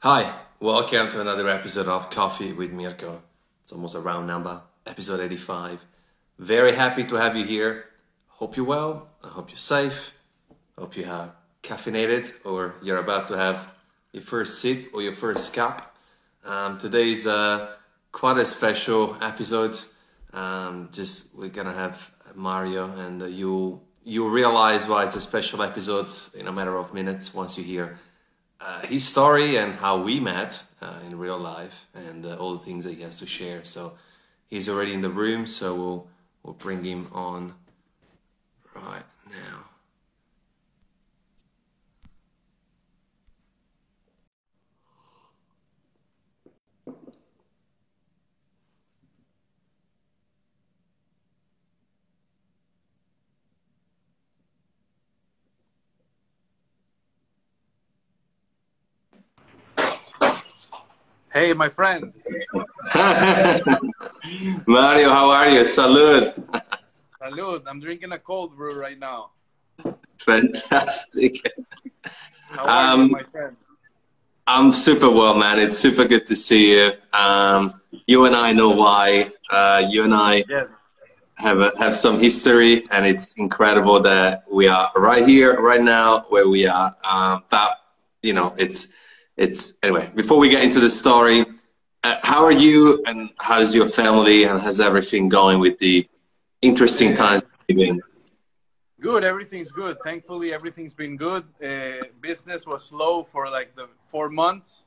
Hi, welcome to another episode of Coffee with Mirko. It's almost a round number, episode 85. Very happy to have you here. Hope you're well. I hope you're safe. Hope you have caffeinated or you're about to have your first sip or your first cup. Today's quite a special episode. Just we're gonna have Mario, and you'll realize why it's a special episode in a matter of minutes once you hear his story and how we met in real life, and all the things that he has to share. So he's already in the room, so we'll bring him on right now. Hey, my friend. Mario, how are you? Salud. Salud. I'm drinking a cold brew right now. Fantastic. How are you, my friend? I'm super well, man. It's super good to see you. You and I know why. You and I Yes. have some history, and it's incredible that we are right here, right now, where we are. But you know, it's anyway. Before we get into the story, how are you, and how's your family, and how's everything going with the interesting times we've been? Good. Everything's good. Thankfully, everything's been good. Business was slow for like the 4 months,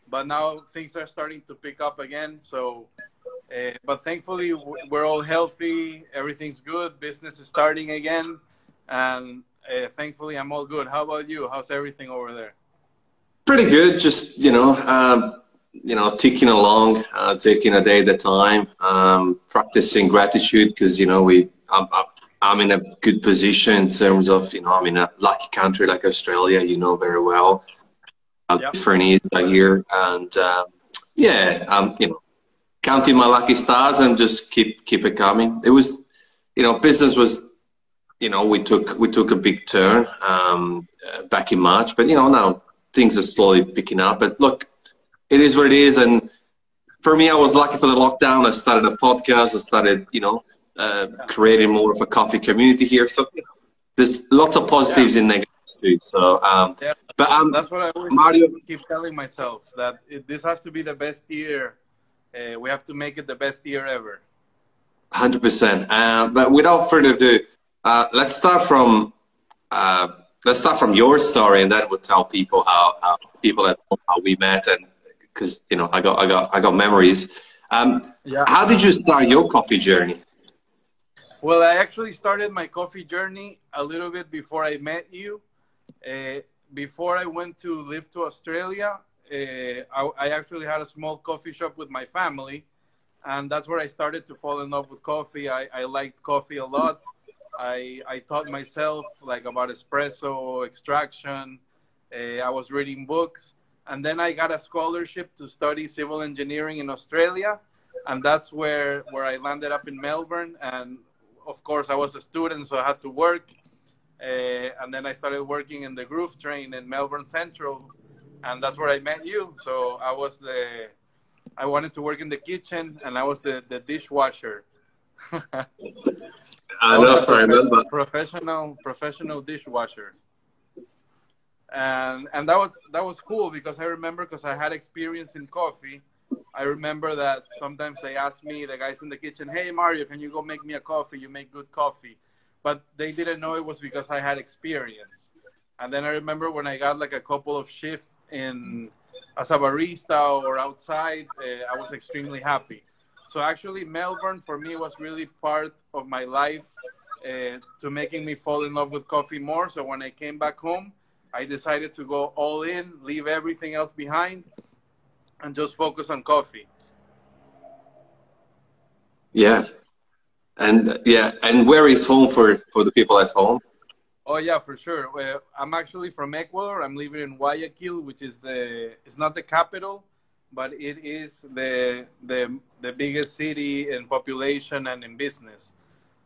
but now things are starting to pick up again. So, but thankfully, we're all healthy. Everything's good. Business is starting again, and thankfully, I'm all good. How about you? How's everything over there? Pretty good. Just ticking along, taking a day at a time, practicing gratitude, because I'm in a good position in terms of I'm in a lucky country like Australia. You know very well how different it is out here, and counting my lucky stars and just keep it coming. It was, business was, we took a big turn back in March, but now things are slowly picking up. But look, it is what it is. And for me, I was lucky for the lockdown. I started a podcast. I started, creating more of a coffee community here. So there's lots of positives and negatives too. So, but that's what I always Mario, keep telling myself, that this has to be the best year. We have to make it the best year ever. 100%. But without further ado, let's start from your story, and then we'll tell people how people at home, how we met, and because I got memories. How did you start your coffee journey? Well, I actually started my coffee journey a little bit before I met you. Before I went to live to Australia, I actually had a small coffee shop with my family, and that's where I started to fall in love with coffee. I liked coffee a lot. I taught myself like about espresso extraction. I was reading books, and then I got a scholarship to study civil engineering in Australia, and that's where I landed up in Melbourne. And of course, I was a student, so I had to work. And then I started working in the Groove Train in Melbourne Central, and that's where I met you. So I wanted to work in the kitchen, and I was the dishwasher. I know, I remember. Professional dishwasher. And that was cool, because I had experience in coffee. I remember that sometimes they asked me, the guys in the kitchen, "Hey Mario, can you go make me a coffee? You make good coffee." But they didn't know it was because I had experience. And then I remember when I got like a couple of shifts in as a barista or outside, I was extremely happy. So actually, Melbourne for me was really part of my life, to making me fall in love with coffee more. So when I came back home, I decided to go all in, leave everything else behind, and just focus on coffee. Yeah. And where is home for the people at home? Oh yeah, for sure. Well, I'm actually from Ecuador. I'm living in Guayaquil, which is it's not the capital, but it is the biggest city in population and in business.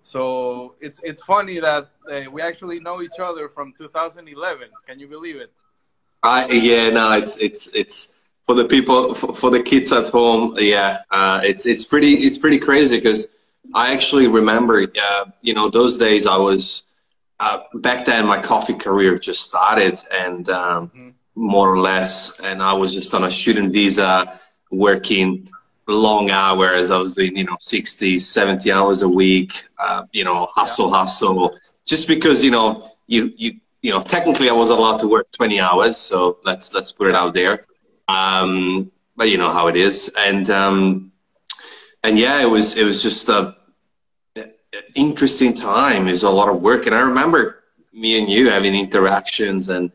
So it's funny that we actually know each other from 2011. Can you believe it? Yeah, no, it's for the people, for the kids at home, yeah, it's pretty crazy because I actually remember, you know, those days I was back then my coffee career just started, and more or less, and I was just on a student visa working long hours. I was doing, you know, 60, 70 hours a week, you know, hustle, just because, you know, you know, technically I was allowed to work 20 hours. So let's put it out there. But you know how it is. And yeah, it was just a interesting time. It was a lot of work. And I remember me and you having interactions, and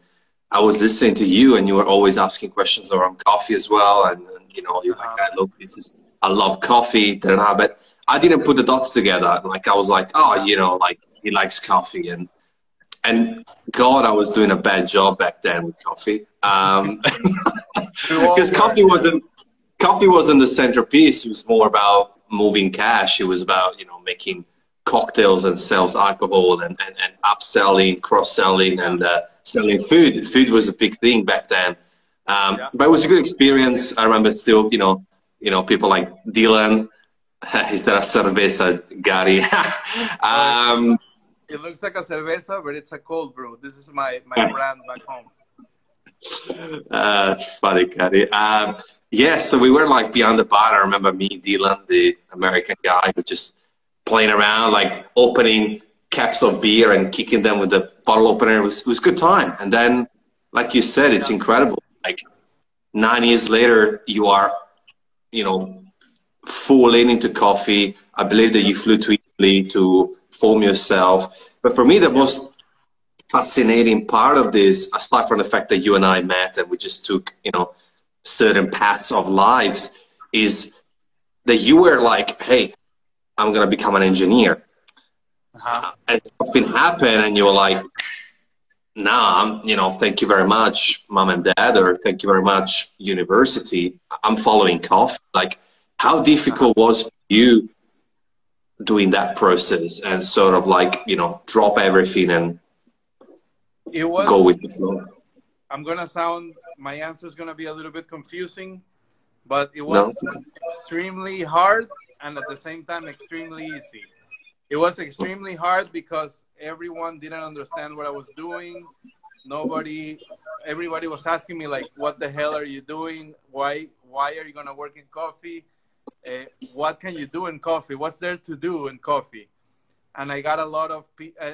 I was listening to you, and you were always asking questions around coffee as well. And you know, you're like, I love coffee, but I didn't put the dots together. Like, I was like, oh, you know, like he likes coffee, and God, I was doing a bad job back then with coffee. Because coffee wasn't the centerpiece. It was more about moving cash. It was about, you know, making cocktails and sells alcohol, and upselling, cross-selling, and selling food. Food was a big thing back then. But it was a good experience. I remember still, you know, people like Dylan. Is that a cerveza, Gary? It looks like a cerveza, but it's a cold brew. This is my brand back home. Funny, Gary. Yeah, so we were like beyond the bar. I remember me, Dylan, the American guy, who just playing around, like opening caps of beer and kicking them with the bottle opener. It was a good time. And then, like you said, it's incredible. Like 9 years later, you are, you know, full into coffee. I believe that you flew to Italy to form yourself. But for me, the most fascinating part of this, aside from the fact that you and I met and we just took, you know, certain paths of lives, is that you were like, hey, I'm going to become an engineer. And something happened and you were like, nah, you know, thank you very much, mom and dad, or thank you very much, university. I'm following coffee. Like, how difficult was for you doing that process and sort of like, you know, drop everything and go with the flow? I'm going to my answer is going to be a little bit confusing, but it was extremely hard and at the same time extremely easy. It was extremely hard because everyone didn't understand what I was doing. Everybody was asking me like, what the hell are you doing? Why are you going to work in coffee? What can you do in coffee? What's there to do in coffee? And I got a lot of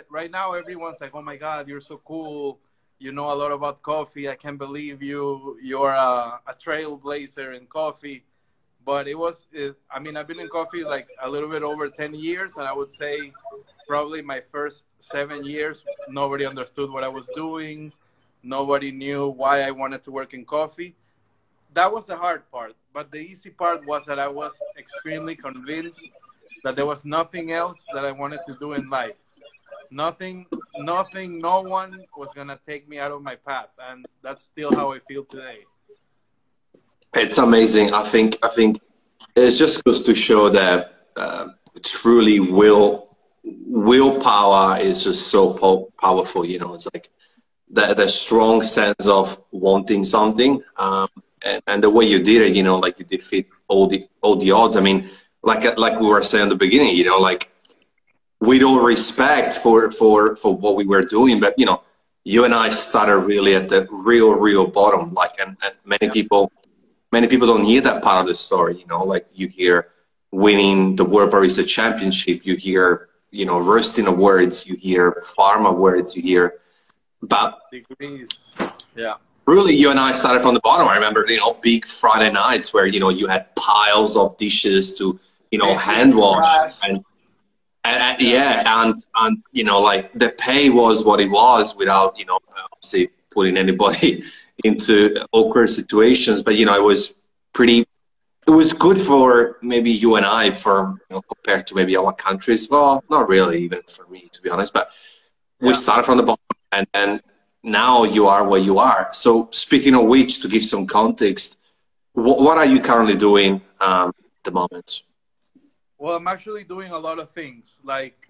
right now, everyone's like, oh my God, you're so cool. You know a lot about coffee. I can't believe you're a trailblazer in coffee. But I mean, I've been in coffee like a little bit over 10 years. And I would say probably my first 7 years, nobody understood what I was doing. Nobody knew why I wanted to work in coffee. That was the hard part. But the easy part was that I was extremely convinced that there was nothing else that I wanted to do in life. Nothing, no one was going to take me out of my path. And that's still how I feel today. It's amazing. I think it just goes to show that truly willpower is just so powerful. You know, it's like the strong sense of wanting something, and the way you did it. You know, like you defeat all the odds. I mean, like we were saying in the beginning. You know, like with all respect for what we were doing, but you know, you and I started really at the real bottom. Like, and many people don't hear that part of the story, you know, like you hear winning the World Barista Championship, you hear, you know, roasting awards, you hear farm awards, you hear about degrees. Yeah. Really, you and I started from the bottom. I remember, you know, big Friday nights where, you know, you had piles of dishes to, you know, hand wash and you know, like the pay was what it was without, you know, obviously putting anybody into awkward situations, but you know, it was good for maybe you and I, for, you know, compared to maybe other countries. Well, not really, even for me, to be honest, but we started from the bottom, and now you are where you are. So speaking of which, to give some context, what are you currently doing at the moment? Well, I'm actually doing a lot of things. Like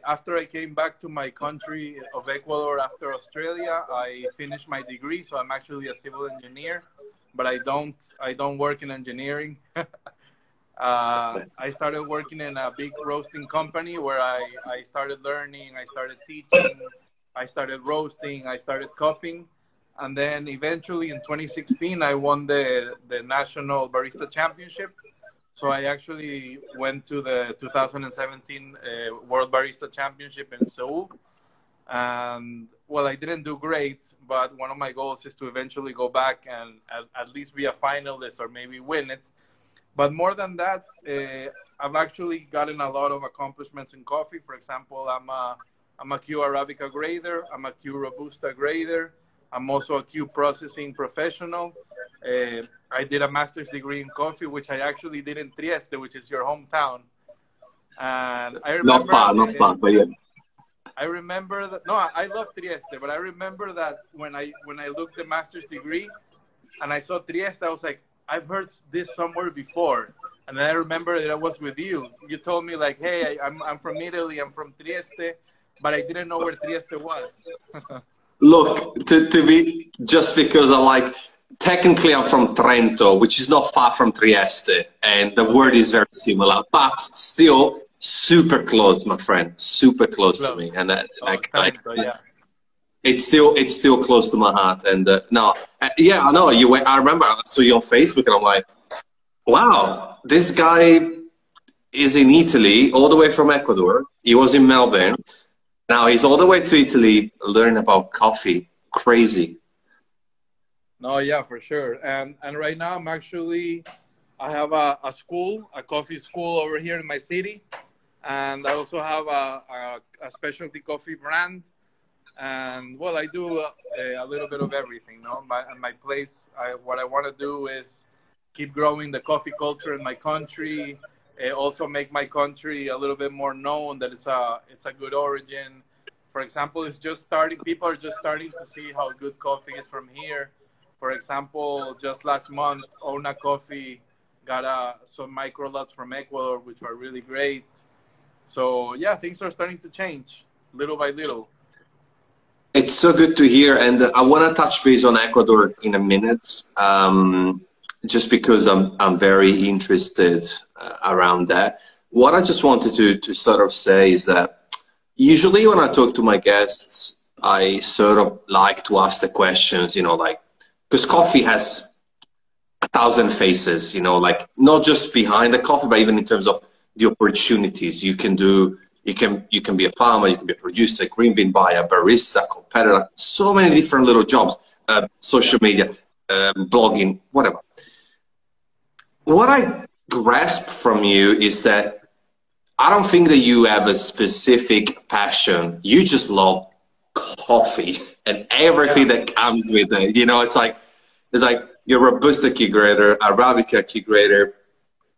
after I came back to my country of Ecuador after Australia, I finished my degree. So I'm actually a civil engineer. but I don't work in engineering. I started working in a big roasting company where I started learning, I started teaching, I started roasting, I started cupping. And then eventually in 2016, I won the National Barista Championship. So I actually went to the 2017 World Barista Championship in Seoul. And well, I didn't do great, but one of my goals is to eventually go back and at least be a finalist or maybe win it. But more than that, I've actually gotten a lot of accomplishments in coffee. For example, I'm a Q Arabica grader. I'm a Q Robusta grader. I'm also a Q processing professional. I did a master's degree in coffee, which I actually did in Trieste, which is your hometown. And I remember not far, but yeah. I remember that. No, I love Trieste, but I remember that when I looked the master's degree and I saw Trieste, I was like, I've heard this somewhere before. And then I remember that I was with you. You told me like, hey, I'm from Italy. I'm from Trieste, but I didn't know where Trieste was. Look, to be, just because technically I'm from Trento, which is not far from Trieste, and the word is very similar, but still super close, my friend, super close to me. And Trento, yeah. It's still close to my heart. And yeah, I know you. I remember I saw you on Facebook, and I'm like, wow, this guy is in Italy, all the way from Ecuador. He was in Melbourne. Now he's all the way to Italy, learning about coffee. Crazy. No, yeah, for sure. And right now I have a school, a coffee school over here in my city, and I also have a specialty coffee brand. And well, I do a little bit of everything. No, at my place, what I want to do is keep growing the coffee culture in my country. Also make my country a little bit more known that it's a good origin. For example, it's just starting. People are just starting to see how good coffee is from here. For example, just last month, Ona Coffee got some micro lots from Ecuador, which are really great. So yeah, things are starting to change little by little. It's so good to hear, and I want to touch base on Ecuador in a minute, just because I'm very interested around that. What I just wanted to sort of say is that usually when I talk to my guests, I sort of like to ask the questions, because coffee has 1,000 faces, like not just behind the coffee, but even in terms of the opportunities you can do. You can be a farmer, you can be a producer, green bean buyer, barista, competitor, so many different little jobs, social media, blogging, whatever. What I grasp from you is that I don't think that you have a specific passion. You just love coffee and everything that comes with it. It's like you're a Robusta key grader, Arabica key grader,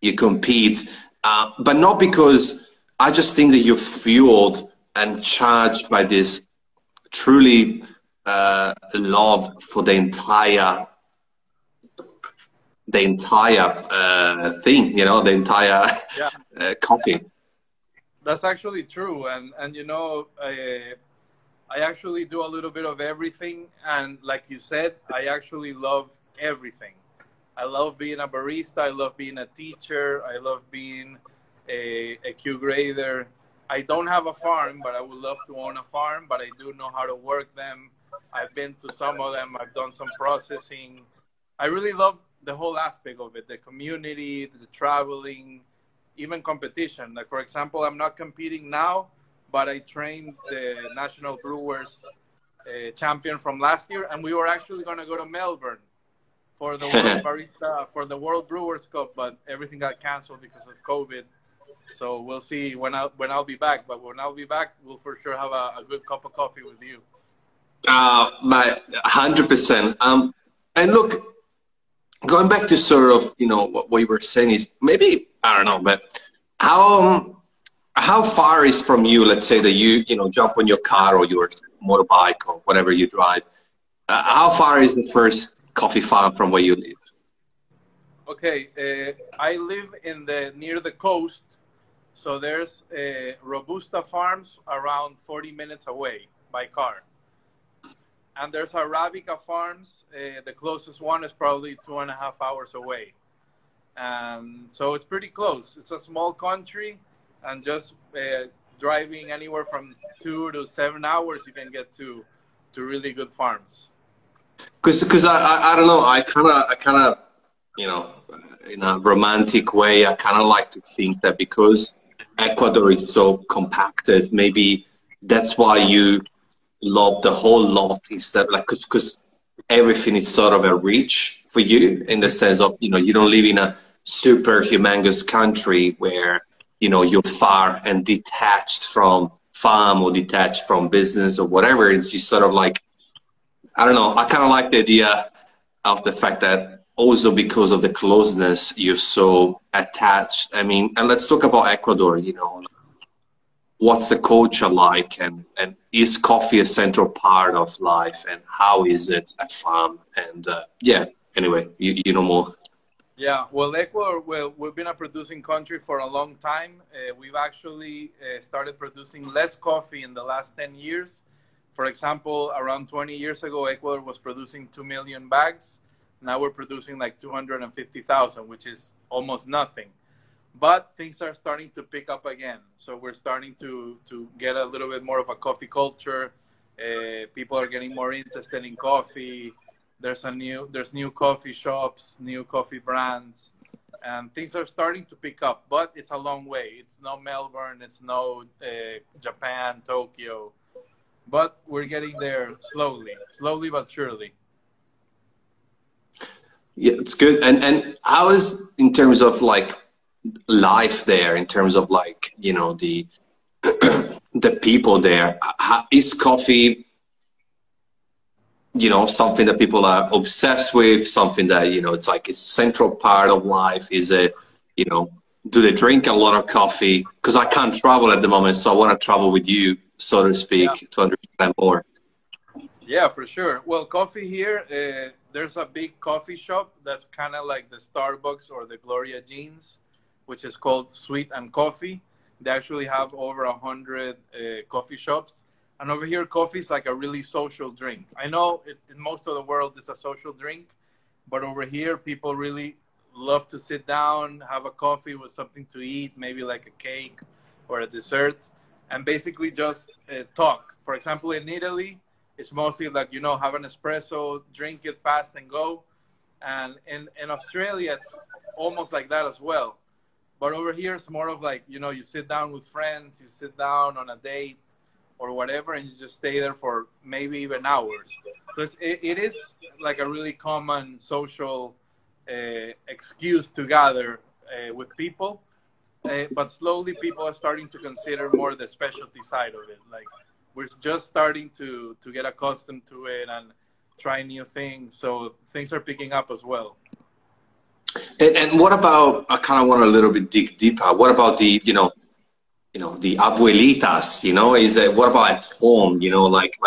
you compete, but not because I just think that you're fueled and charged by this truly love for the entire thing, the entire coffee. That's actually true, and I actually do a little bit of everything, and like you said, I actually love everything. I love being a barista. I love being a teacher. I love being a Q grader. I don't have a farm, but I would love to own a farm, but I do know how to work them. I've been to some of them. I've done some processing. I really love the whole aspect of it, the community, the traveling, even competition. Like, for example, I'm not competing now, but I trained the National Brewers champion from last year, and we were actually going to go to Melbourne for the World Barista, for the World Brewers Cup, but everything got canceled because of COVID. So we'll see when I'll be back. But when I'll be back, we'll for sure have a good cup of coffee with you. My 100%. And look, going back to sort of what you were saying is maybe I don't know, but how far is from you? Let's say that you jump on your car or your motorbike or whatever you drive. How far is the first coffee farm from where you live? Okay, I live near the coast. So there's Robusta farms around 40 minutes away by car. and there's Arabica farms. The closest one is probably 2.5 hours away. And so it's pretty close. It's a small country, and just driving anywhere from 2 to 7 hours, you can get to really good farms. Because I don't know, I kind of, you know, in a romantic way, I kind of like to think that because Ecuador is so compacted, maybe that's why you love the whole lot instead, like, because everything is sort of a reach for you, in the sense of, you know, you don't live in a super humongous country where, you know, you're far and detached from farm or detached from business or whatever. It's just sort of like, I don't know, I kind of like the idea of the fact that also because of the closeness, you're so attached. I mean, and let's talk about Ecuador, you know, what's the culture like, and is coffee a central part of life, and how is it at farm? And yeah, anyway, you know more. Yeah, well, Ecuador, well, we've been a producing country for a long time. We've actually started producing less coffee in the last 10 years. For example, around 20 years ago, Ecuador was producing 2 million bags. Now we're producing like 250,000, which is almost nothing. But things are starting to pick up again. So we're starting to get a little bit more of a coffee culture. People are getting more interested in coffee. There's new coffee shops, new coffee brands, and things are starting to pick up. But it's a long way. It's no Melbourne. It's no Japan, Tokyo. But we're getting there slowly but surely. Yeah, it's good. And how is, in terms of like life there, in terms of like, you know, the the people there? How, is coffee, you know, something that people are obsessed with, something that, you know, it's like a central part of life? Is it, you know, do they drink a lot of coffee? Because I can't travel at the moment, so I want to travel with you, so to speak, Yeah. to understand more. Yeah, for sure. Well, coffee here, there's a big coffee shop that's kind of like the Starbucks or the Gloria Jeans, which is called Sweet and Coffee. They actually have over 100 coffee shops. And over here, coffee is like a really social drink. I know in most of the world it's a social drink, but over here, people really love to sit down, have a coffee with something to eat, maybe like a cake or a dessert, and basically just talk. For example, in Italy, it's mostly like, you know, have an espresso, drink it fast and go. And in Australia, it's almost like that as well. But over here, it's more of like, you know, you sit down with friends, you sit down on a date or whatever, and you just stay there for maybe even hours. Because it is like a really common social excuse to gather with people. But slowly people are starting to consider more the specialty side of it. Like, we're just starting to get accustomed to it and try new things. So things are picking up as well. And what about, I kind of want to a little bit dig deeper. What about the, you know, the abuelitas, you know, is it, what about at home, you know, like,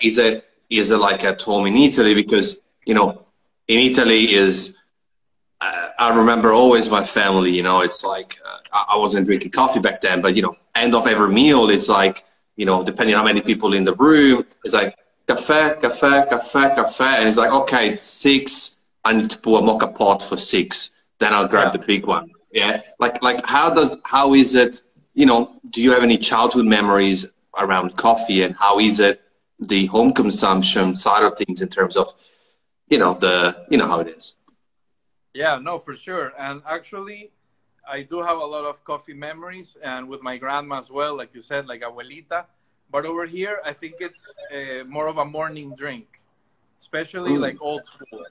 is it like at home in Italy? Because, you know, in Italy is, I remember always my family, you know, it's like, I wasn't drinking coffee back then, but, you know, end of every meal, it's like, you know, depending on how many people in the room, it's like, cafe, cafe, cafe, cafe. And it's like, okay, it's 6. I need to pour a mocha pot for 6. Then I'll grab the big one. Yeah. Like how is it, you know, do you have any childhood memories around coffee, and how is it the home consumption side of things in terms of, you know, how it is? Yeah, no, for sure. And actually, I do have a lot of coffee memories, and with my grandma as well, like you said, like abuelita. But over here, I think it's more of a morning drink, especially like old school.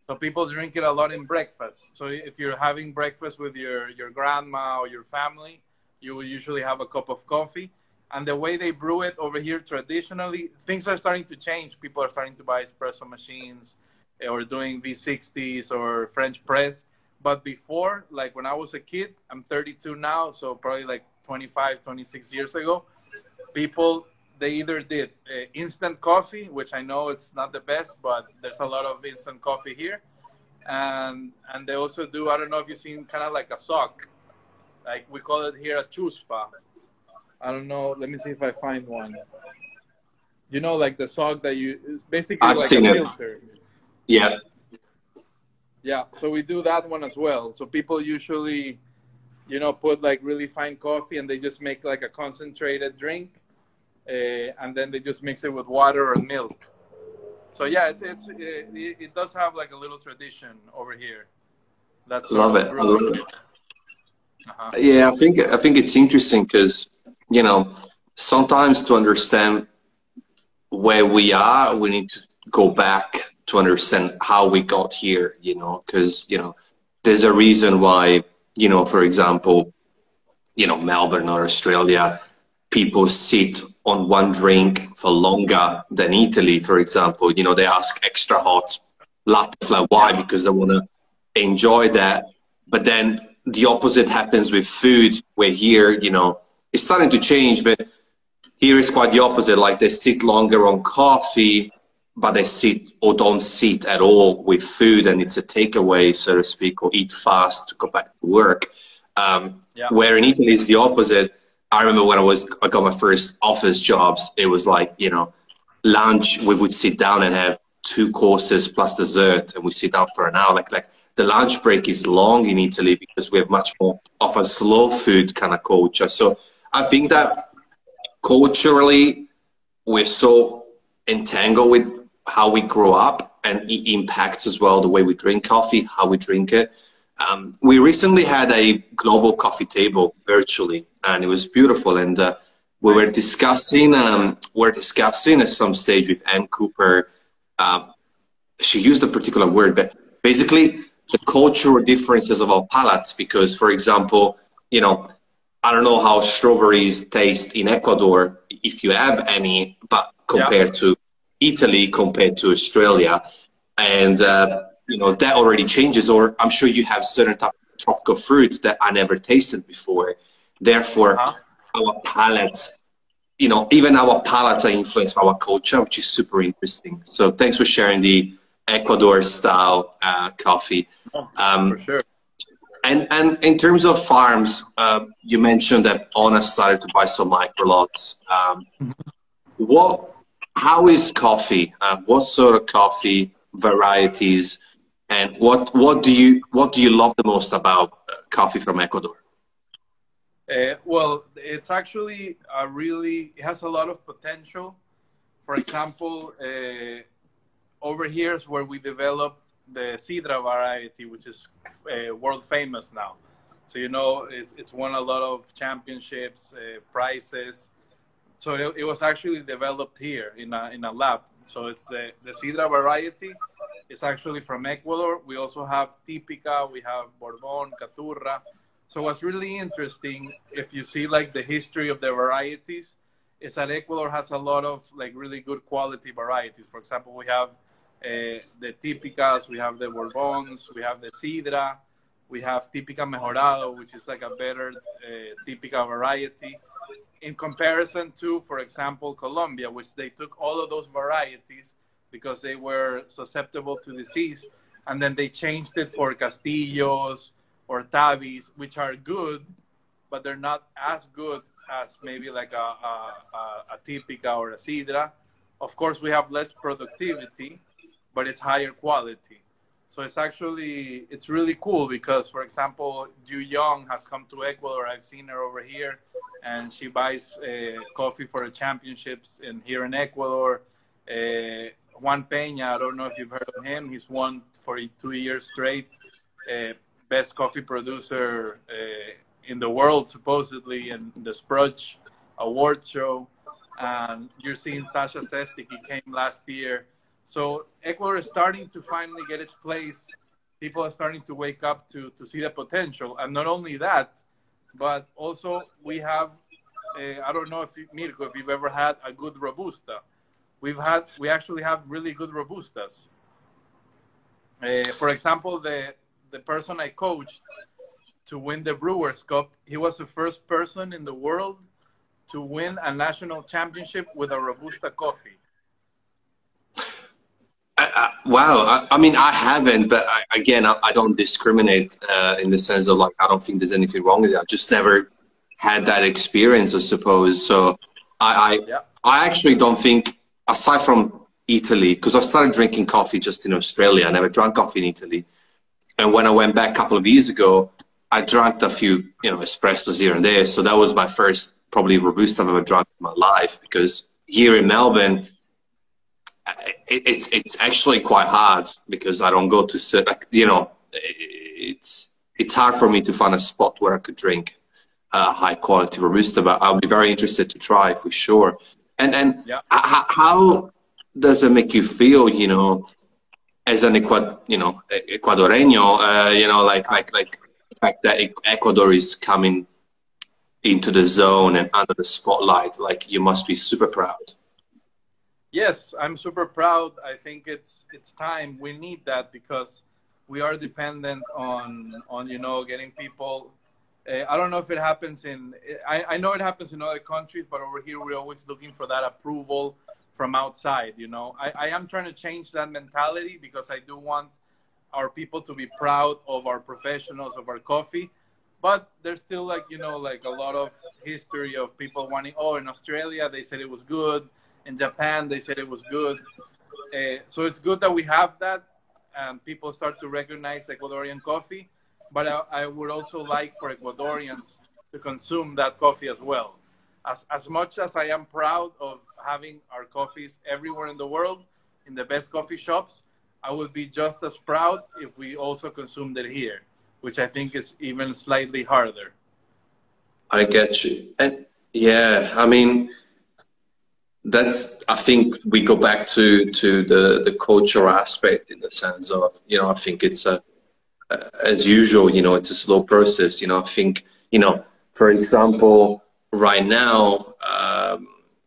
So people drink it a lot in breakfast. So if you're having breakfast with your grandma or your family, you will usually have a cup of coffee. And the way they brew it over here traditionally, things are starting to change. People are starting to buy espresso machines or doing V60s or French press. But before, like when I was a kid, I'm 32 now, so probably like 25, 26 years ago, people, they either did instant coffee, which I know it's not the best, but there's a lot of instant coffee here. And they also do, I don't know if you've seen kind of like a sock. Like we call it here a chuspa. I don't know. Let me see if I find one. You know, like the sock that you, it's basically I've like seen a it. filter. Yeah. Yeah, so we do that one as well. So people usually, you know, put like really fine coffee and they just make like a concentrated drink, and then they just mix it with water or milk. So yeah, it does have like a little tradition over here. That sort Love of it. I love brewing. it. Uh-huh. Yeah, I think it's interesting because, you know, sometimes to understand where we are, we need to go back to understand how we got here, you know, because, you know, there's a reason why, you know, for example, you know, Melbourne or Australia, people sit on one drink for longer than Italy, for example. You know, they ask extra hot latte flat. Why? Yeah. Because they want to enjoy that. But then the opposite happens with food, where here, you know, it's starting to change, but here is quite the opposite. Like they sit longer on coffee, but they sit or don't sit at all with food, and it's a takeaway, so to speak, or eat fast to go back to work. Yeah. Where in Italy is the opposite. I remember when I got my first office jobs, it was like, you know, lunch, we would sit down and have 2 courses plus dessert, and we sit down for an hour. Like the lunch break is long in Italy because we have much more of a slow food kind of culture. So I think that culturally, we're so entangled with how we grow up, and it impacts as well the way we drink coffee, how we drink it. We recently had a global coffee table virtually, and it was beautiful. And we were discussing, at some stage with Ann Cooper. She used a particular word, but basically the cultural differences of our palates. Because, for example, you know, I don't know how strawberries taste in Ecuador, if you have any, but compared to Italy, compared to Australia, and you know, that already changes. Or I'm sure you have certain type of tropical fruit that I never tasted before. Therefore, our palates, you know, even our palates are influenced by our culture, which is super interesting. So thanks for sharing the Ecuador style coffee. For sure. And in terms of farms, you mentioned that Ona started to buy some microlots. How is coffee? What sort of coffee varieties, and what do you love the most about coffee from Ecuador? Well, it's actually it has a lot of potential. For example, over here is where we developed the Sidra variety, which is world famous now. So, you know, it's won a lot of championships, prizes. So it was actually developed here in a lab. So it's the Sidra variety. It's actually from Ecuador. We also have Típica, we have Bourbon, Caturra. So what's really interesting, if you see like the history of the varieties, is that Ecuador has a lot of like really good quality varieties. For example, we have the Típicas, we have the Bourbons, we have the Sidra, we have Típica Mejorado, which is like a better Típica variety. In comparison to, for example, Colombia, which they took all of those varieties because they were susceptible to disease, and then they changed it for Castillos or Tabis, which are good, but they're not as good as maybe like a Típica or a Sidra. Of course, we have less productivity, but it's higher quality. So it's really cool because, for example, Yu Young has come to Ecuador. I've seen her over here, and she buys coffee for the championships here in Ecuador. Juan Peña, I don't know if you've heard of him. He's won for 2 years straight best coffee producer in the world, supposedly, in the Sprudge Award show. And you're seeing Sasha Sestic. He came last year. So Ecuador is starting to finally get its place. People are starting to wake up to see the potential. And not only that, but also we have, I don't know if Mirko, if you've ever had a good Robusta. We actually have really good Robustas. For example, the person I coached to win the Brewers Cup, he was the first person in the world to win a national championship with a Robusta coffee. Wow. I mean, I haven't, but I don't discriminate in the sense of like, I don't think there's anything wrong with it. I just never had that experience, I suppose. So I actually don't think aside from Italy, because I started drinking coffee just in Australia. I never drank coffee in Italy. And when I went back a couple of years ago, I drank a few, espressos here and there. So that was my first probably Robusta I've ever drunk in my life, because here in Melbourne, it's actually quite hard because I don't go to, like, it's hard for me to find a spot where I could drink high quality Robusta, but I'll be very interested to try for sure. And Yeah. how does it make you feel, as an Ecuadoriano, like the fact that Ecuador is coming into the zone and under the spotlight? Like, you must be super proud. Yes, I'm super proud. I think it's time. We need that because we are dependent on getting people. I don't know if it happens I know it happens in other countries, but over here we're always looking for that approval from outside. I am trying to change that mentality because I do want our people to be proud of our professionals, of our coffee. But there's still like a lot of history of people wanting, in Australia they said it was good, in Japan they said it was good. So it's good that we have that and people start to recognize Ecuadorian coffee. But I would also like for Ecuadorians to consume that coffee as well. As much as I am proud of having our coffees everywhere in the world, in the best coffee shops, I would be just as proud if we also consumed it here, which I think is even slightly harder. I get you. And yeah, I mean, I think we go back to the cultural aspect, in the sense of, I think it's as usual, it's a slow process. I think, for example, right now,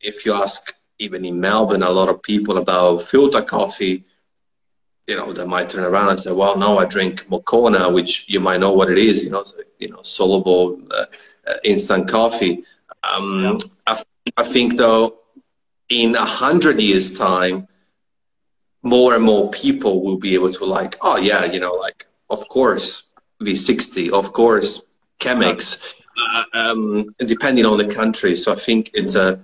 if you ask even in Melbourne, a lot of people about filter coffee, they might turn around and say, well, no, I drink Moccona, which you might know what it is, soluble instant coffee. Yeah. I think, though, in 100 years' time, more and more people will be able to like, oh, yeah, like, of course, V60, of course, Chemex, depending on the country. So I think it's a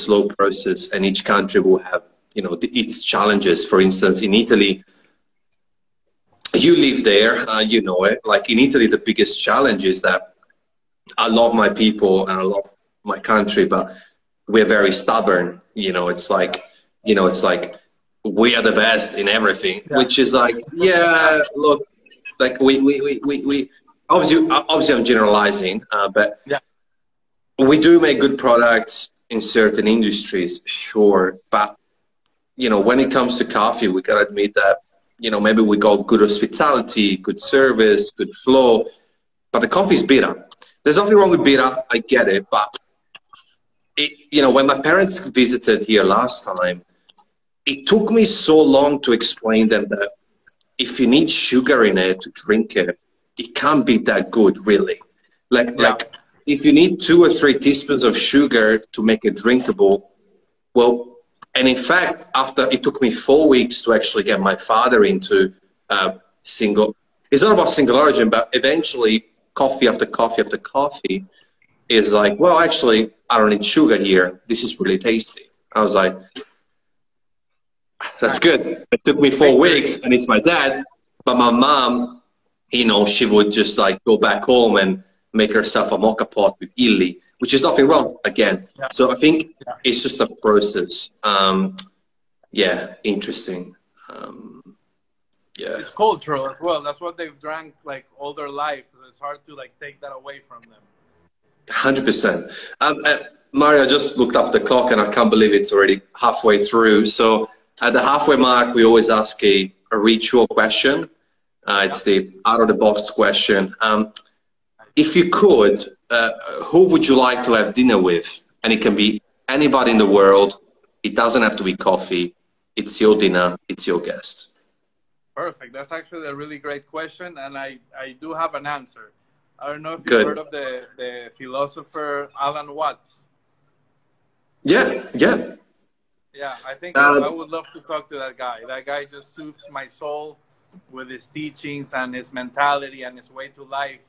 slow process, and each country will have, its challenges. For instance, in Italy, you live there, you know it. Like in Italy, the biggest challenge is that I love my people and I love my country, but we're very stubborn. It's like, we are the best in everything, Yeah. which is like, yeah, look, like we obviously I'm generalizing, but Yeah. we do make good products in certain industries, sure. But, when it comes to coffee, we gotta admit that, maybe we got good hospitality, good service, good flow, but the coffee is bitter. There's nothing wrong with bitter, I get it, but when my parents visited here last time, it took me so long to explain them that if you need sugar in it to drink it, it can't be that good, really. Like if you need 2 or 3 teaspoons of sugar to make it drinkable, well, and in fact, after it took me 4 weeks to actually get my father into single, it's not about single origin, but eventually coffee after coffee after coffee is like, well, actually, I don't need sugar here. This is really tasty. I was like, that's good. It took me 4 weeks, and it's my dad. But my mom, she would just like go back home and make herself a mocha pot with illy, which is nothing wrong, again. Yeah. So I think it's just a process. Yeah, interesting. Yeah. It's cultural as well. That's what they've drank like all their life. So it's hard to like take that away from them. 100%. Mario, I just looked up the clock and I can't believe it's already halfway through. So at the halfway mark, we always ask a ritual question. It's the out-of-the-box question. If you could, who would you like to have dinner with? And it can be anybody in the world. It doesn't have to be coffee. It's your dinner. It's your guest. Perfect. That's actually a really great question. And I do have an answer. I don't know if you've heard of the philosopher Alan Watts. Yeah. Yeah, I think I would love to talk to that guy. That guy just soothes my soul with his teachings and his mentality and his way to life.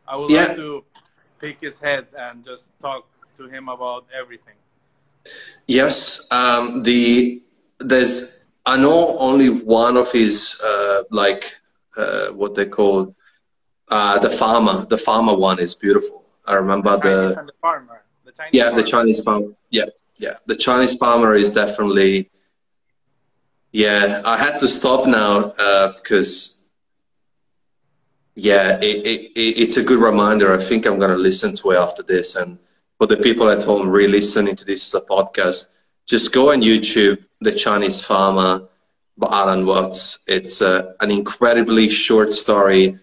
I would love to pick his head and just talk to him about everything. Yes, there's I know only one of his what they call the farmer one is beautiful. I The remember Chinese and the farmer. The Chinese yeah, the farmer. Chinese farmer. Yeah, yeah, the Chinese farmer is definitely, yeah. I had to stop now because yeah, it's a good reminder. I think I'm gonna listen to it after this, and for the people at home re-listening to this as a podcast, just go on YouTube, The Chinese Farmer by Alan Watts. It's an incredibly short story,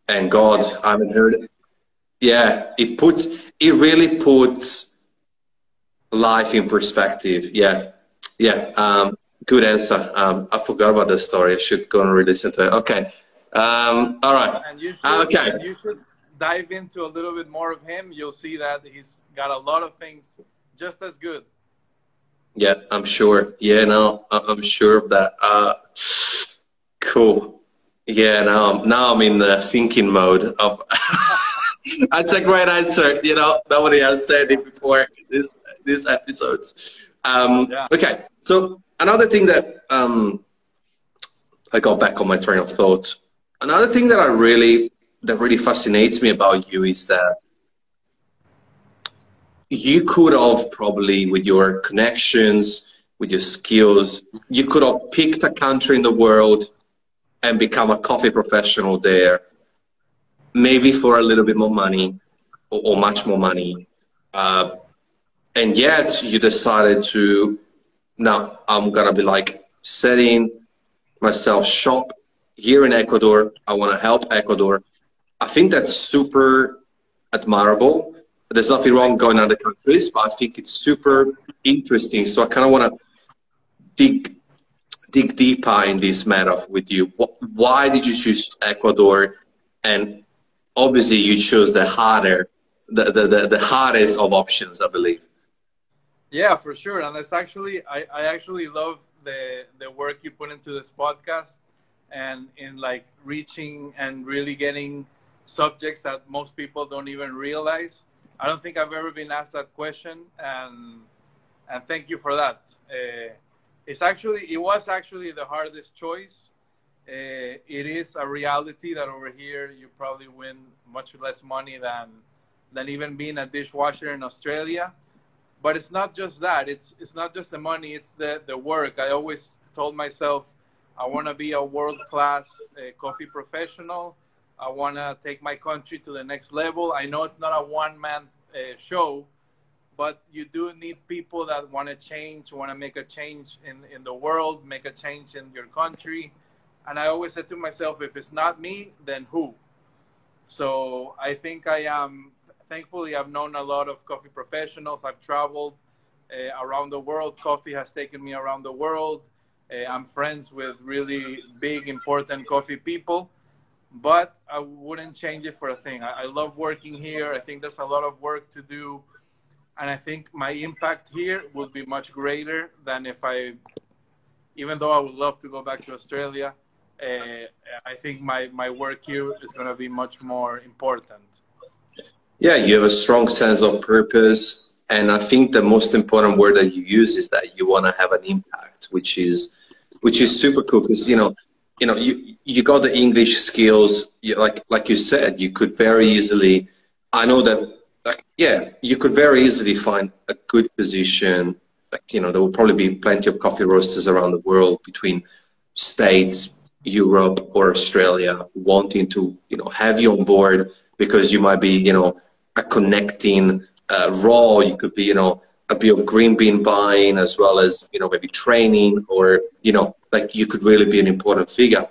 and God, I haven't heard it. Yeah, it really puts life in perspective. Yeah, yeah. Good answer. I forgot about the story. I should go and re-listen to it. Okay. All right. Okay. And you should dive into a little bit more of him. You'll see that he's got a lot of things just as good. Yeah, I'm sure. Yeah, no, I'm sure of that. Cool. Yeah, now I'm in the thinking mode of. That's a great answer. You know, nobody has said it before these episodes. Yeah. Okay, so another thing that I got back on my train of thought. Another thing that really fascinates me about you is that you could have probably, with your connections, with your skills, you could have picked a country in the world and become a coffee professional there, maybe for a little bit more money or much more money. And yet you decided to, now I'm going to be like setting myself shop here in Ecuador. I want to help Ecuador. I think that's super admirable. There's nothing wrong going other countries, but I think it's super interesting. So I kind of want to dig deeper in this matter with you. Why did you choose Ecuador? And obviously you chose the hardest of options, I believe. Yeah, for sure. And that's actually, I actually love the work you put into this podcast and in like reaching and really getting subjects that most people don't even realize. I don't think I've ever been asked that question, and thank you for that. It was actually the hardest choice. It is a reality that over here you probably win much less money than even being a dishwasher in Australia. But it's not just that. It's not just the money. It's the work. I always told myself I want to be a world-class coffee professional. I want to take my country to the next level. I know it's not a one-man show, but you do need people that want to change, want to make a change in the world, make a change in your country. And I always said to myself, if it's not me, then who? So I think I am, thankfully, I've known a lot of coffee professionals. I've traveled around the world. Coffee has taken me around the world. I'm friends with really big, important coffee people. But I wouldn't change it for a thing. I love working here. I think there's a lot of work to do. And I think my impact here would be much greater than even though I would love to go back to Australia, I think my work here is going to be much more important. Yeah, you have a strong sense of purpose. And I think the most important word that you use is that you want to have an impact, which is super cool because, you got the English skills, like you said, you could very easily, I know that, you could very easily find a good position. There will probably be plenty of coffee roasters around the world between States, Europe, or Australia wanting to, have you on board because you might be, a connecting role. You could be, a bit of green bean buying as well as, maybe training or, you could really be an important figure.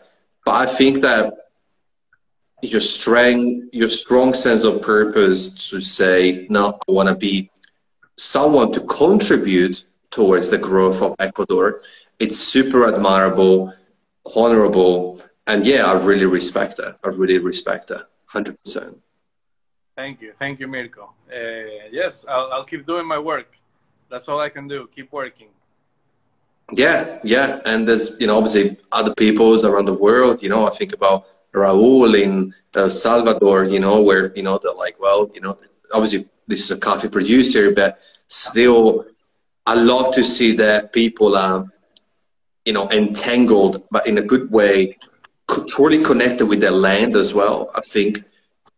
But I think that your strong sense of purpose to say, no, I want to be someone to contribute towards the growth of Ecuador. It's super admirable, honorable, and yeah, I really respect that. 100%. Thank you, Mirko. Yes, I'll keep doing my work. That's all I can do. Keep working. Yeah, and there's obviously other peoples around the world. I think about Raul in El Salvador. Where they're like, well, obviously this is a coffee producer, but still I love to see that people are, you know, entangled, but in a good way, truly connected with their land as well. I think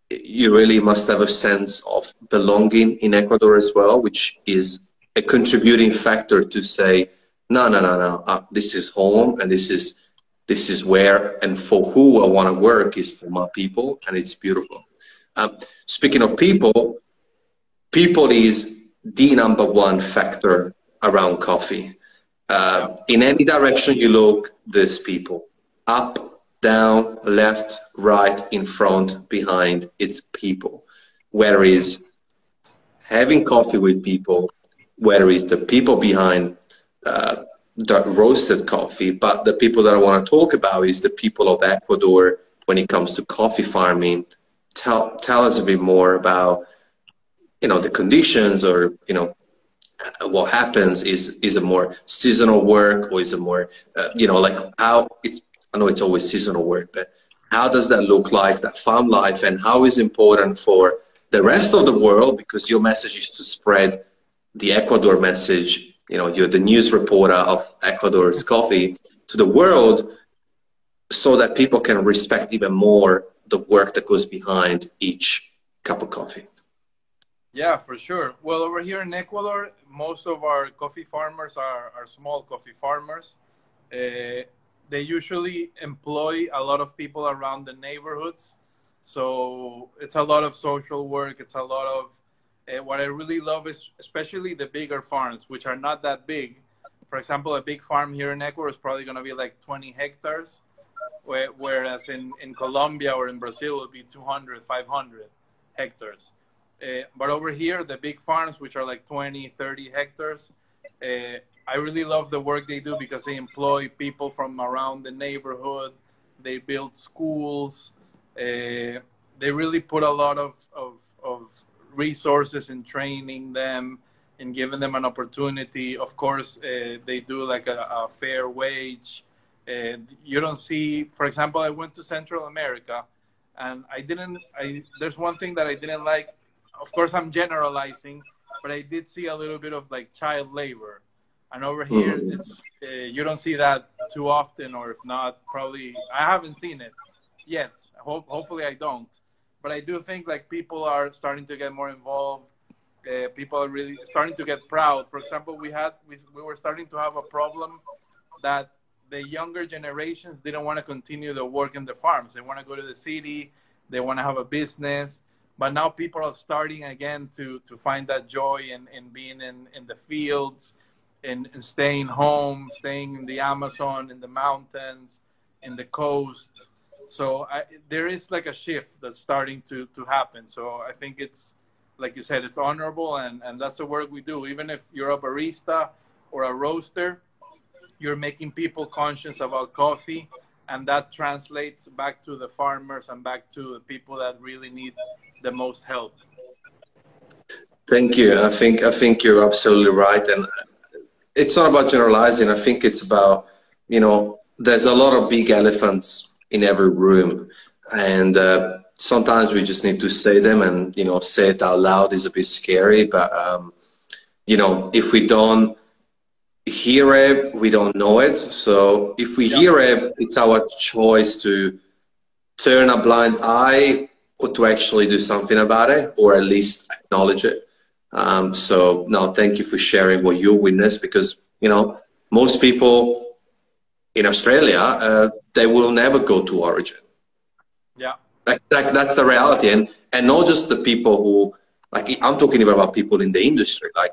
you really must have a sense of belonging in Ecuador as well, which is a contributing factor to say, no, no, no, no, this is home, and this is where and for who I want to work is for my people, and it's beautiful. Speaking of people, people is the number one factor around coffee. In any direction you look, there's people. Up, down, left, right, in front, behind, it's people. Whereas having coffee with people, whether it's the people behind the roasted coffee, but the people that I want to talk about is the people of Ecuador when it comes to coffee farming. Tell us a bit more about, you know, the conditions, or, you know, what happens. Is it more seasonal work, or is it more, you know, like how it's, I know it's always seasonal work, but how does that look like, that farm life, and how is important for the rest of the world, because your message is to spread the Ecuador message. You know, you're the news reporter of Ecuador's coffee to the world, so that people can respect even more the work that goes behind each cup of coffee. Yeah, for sure. Well, over here in Ecuador, most of our coffee farmers are small coffee farmers. They usually employ a lot of people around the neighborhoods. So it's a lot of social work. It's a lot of, what I really love is especially the bigger farms, which are not that big. For example, a big farm here in Ecuador is probably going to be like 20 hectares, whereas in Colombia or in Brazil, it would be 200, 500 hectares. But over here, the big farms, which are like 20, 30 hectares, I really love the work they do, because they employ people from around the neighborhood. They build schools. They really put a lot of resources in training them and giving them an opportunity. Of course, they do like a fair wage. You don't see, for example, I went to Central America, and there's one thing that I didn't like. Of course, I'm generalizing, but I did see a little bit of like child labor. And over here, it's you don't see that too often, or if not, probably I haven't seen it yet. Hopefully I don't. But I do think like people are starting to get more involved. People are really starting to get proud. For example, we were starting to have a problem that the younger generations didn't want to continue the work in the farms. They want to go to the city. They want to have a business. But now people are starting again to find that joy in being in the fields, in staying home, staying in the Amazon, in the mountains, in the coast. So there is like a shift that's starting to happen. So I think it's, like you said, it's honorable, and that's the work we do. Even if you're a barista or a roaster, you're making people conscious about coffee, and that translates back to the farmers and back to the people that really need the most help. Thank you. I think you're absolutely right, and it's not about generalizing. I think it's about, you know, there's a lot of big elephants in every room, and sometimes we just need to say them, and, you know, say it out loud is a bit scary, but you know, if we don't hear it, we don't know it. So if we hear it, it's our choice to turn a blind eye, or to actually do something about it, or at least acknowledge it. So no, thank you for sharing what you witnessed, because, you know, most people in Australia, they will never go to origin. Yeah. That's the reality. And not just the people who, like, I'm talking about people in the industry. Like,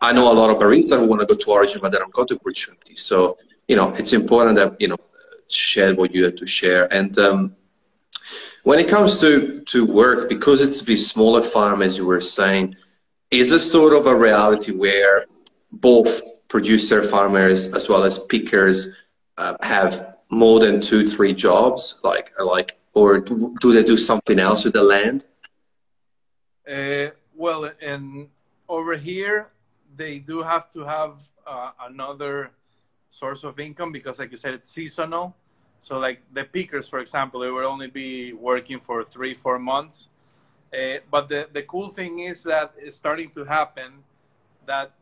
I know a lot of baristas who want to go to origin, but they don't got the opportunity. So, you know, it's important that, you know, share what you have to share. And when it comes to work, because it's a bit smaller farm, as you were saying, is a sort of a reality where both producer farmers as well as pickers have more than 2-3 jobs, or do they do something else with the land? Well, and over here, they do have to have another source of income, because, like you said, it's seasonal. So like the pickers, for example, they would only be working for 3-4 months. But the cool thing is that it's starting to happen that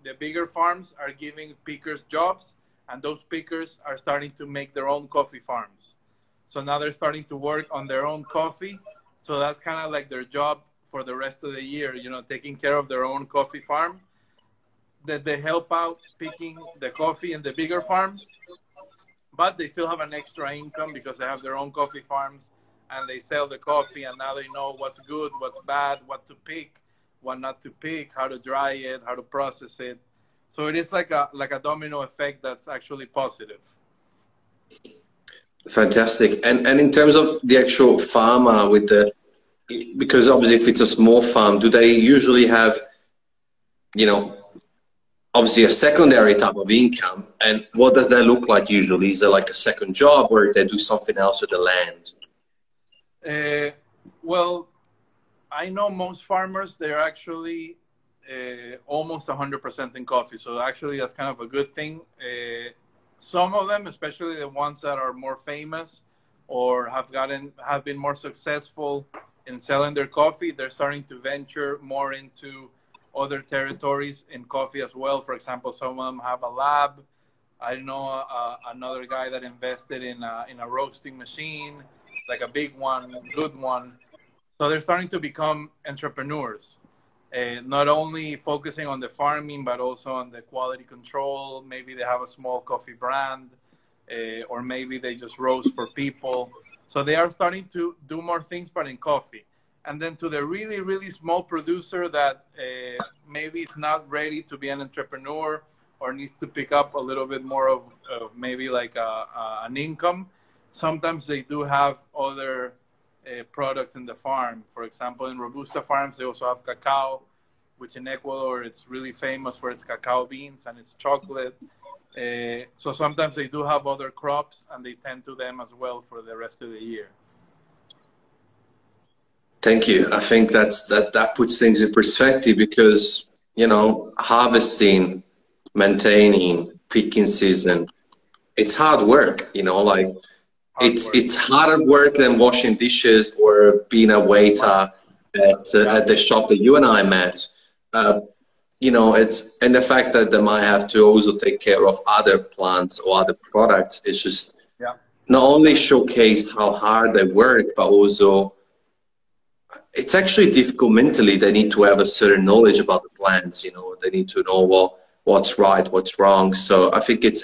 the bigger farms are giving pickers jobs, and those pickers are starting to make their own coffee farms. So now they're starting to work on their own coffee. So that's kind of like their job for the rest of the year, you know, taking care of their own coffee farm. That they help out picking the coffee in the bigger farms, but they still have an extra income because they have their own coffee farms and they sell the coffee, and now they know what's good, what's bad, what to pick, what not to pick, how to dry it, how to process it. So it is like a domino effect that's actually positive. Fantastic. And in terms of the actual farmer with the, because obviously if it's a small farm, do they usually have, you know, obviously a secondary type of income? And what does that look like usually? Is it like a second job, or they do something else with the land? Well, I know most farmers, they're actually almost 100% in coffee. So actually that's kind of a good thing. Some of them, especially the ones that are more famous or have been more successful in selling their coffee, they're starting to venture more into other territories in coffee as well. For example, some of them have a lab. I know another guy that invested in a roasting machine, like a big one, good one. So they're starting to become entrepreneurs, not only focusing on the farming, but also on the quality control. Maybe they have a small coffee brand, or maybe they just roast for people. So they are starting to do more things, but in coffee. And then to the really, really small producer that maybe is not ready to be an entrepreneur or needs to pick up a little bit more of maybe like an income, sometimes they do have other products in the farm. For example, in Robusta farms, they also have cacao, which in Ecuador, it's really famous for its cacao beans and its chocolate. So sometimes they do have other crops, and they tend to them as well for the rest of the year. Thank you. I think that puts things in perspective, because, you know, harvesting, maintaining, picking season, it's hard work, you know, like it's harder work than washing dishes or being a waiter at the shop that you and I met. You know, and the fact that they might have to also take care of other plants or other products, it's just not only showcase how hard they work, but also it's actually difficult mentally. They need to have a certain knowledge about the plants, you know, they need to know, well, what's right, what's wrong. So I think it's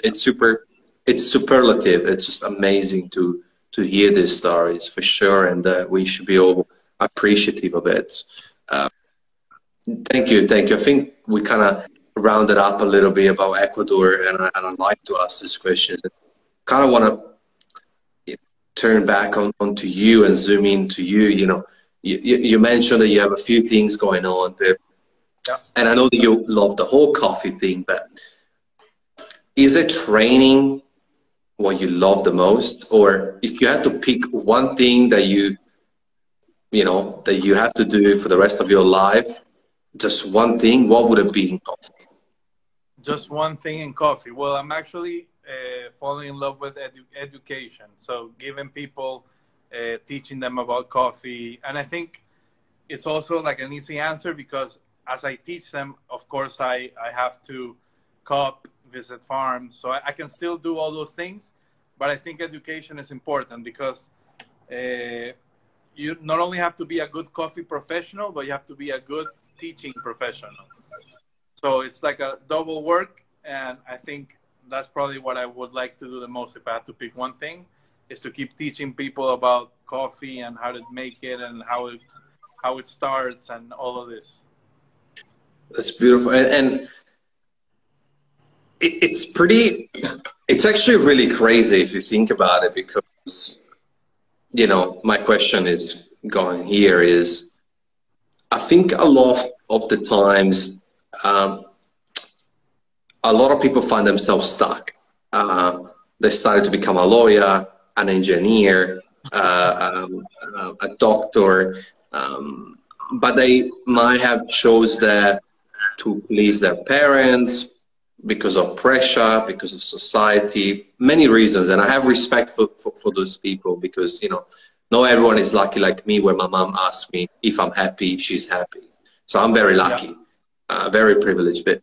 superlative. It's just amazing to hear these stories, for sure. And we should be all appreciative of it. Thank you. I think we kind of rounded up a little bit about Ecuador, and I'd like to ask this question. Kind of want to turn back onto you and zoom into you. You know, you mentioned that you have a few things going on there. And I know that you love the whole coffee thing, but is it training what you love the most? Or if you had to pick one thing that you have to do for the rest of your life, just one thing, what would it be in coffee? Just one thing in coffee. Well, I'm actually falling in love with education. So giving people, teaching them about coffee. And I think it's also like an easy answer, because as I teach them, of course, I have to cup, visit farms. So I can still do all those things. But I think education is important, because you not only have to be a good coffee professional, but you have to be a good teaching professional. So it's like a double work. And I think that's probably what I would like to do the most if I had to pick one thing, is to keep teaching people about coffee and how to make it and how it starts and all of this. That's beautiful. And it's actually really crazy if you think about it, because, you know, my question is going here is, I think a lot of the times, a lot of people find themselves stuck. They started to become a lawyer, an engineer, a doctor, but they might have chose that to please their parents, because of pressure, because of society, many reasons. And I have respect for those people, because, you know, not everyone is lucky like me, where my mom asks me if I'm happy, she's happy. So I'm very lucky, very privileged. But